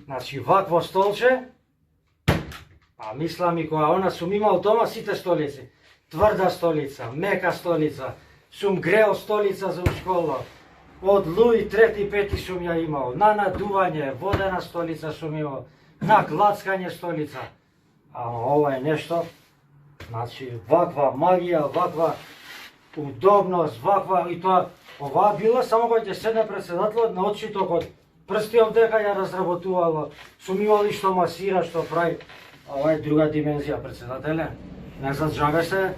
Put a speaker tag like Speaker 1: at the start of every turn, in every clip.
Speaker 1: Значи, вакво столче, а мислам и кога она сум имал дома сите столици. Тврда столица, мека столица, сум грел столица за школа. Од Луи трети, пети сум ја имал, на надување, водена столица сум имал, на глацкање столица. Ама ова е нешто, значи, ваква магија, ваква удобност, ваква и тоа, оваа била само кога ќе седне председателот на отчитокот, прстиот дека ја разработувало, сум имал и што масира, што прави. Ова е друга димензија, председателе. Не за джабе се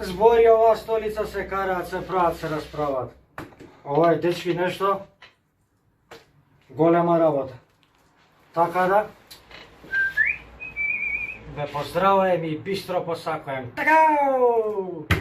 Speaker 1: збори оваа столица, се караат, се прават, се расправат. Ова е, дечки, нешто голема работа. Така да, ве поздравувам и бистро посакувам. Така!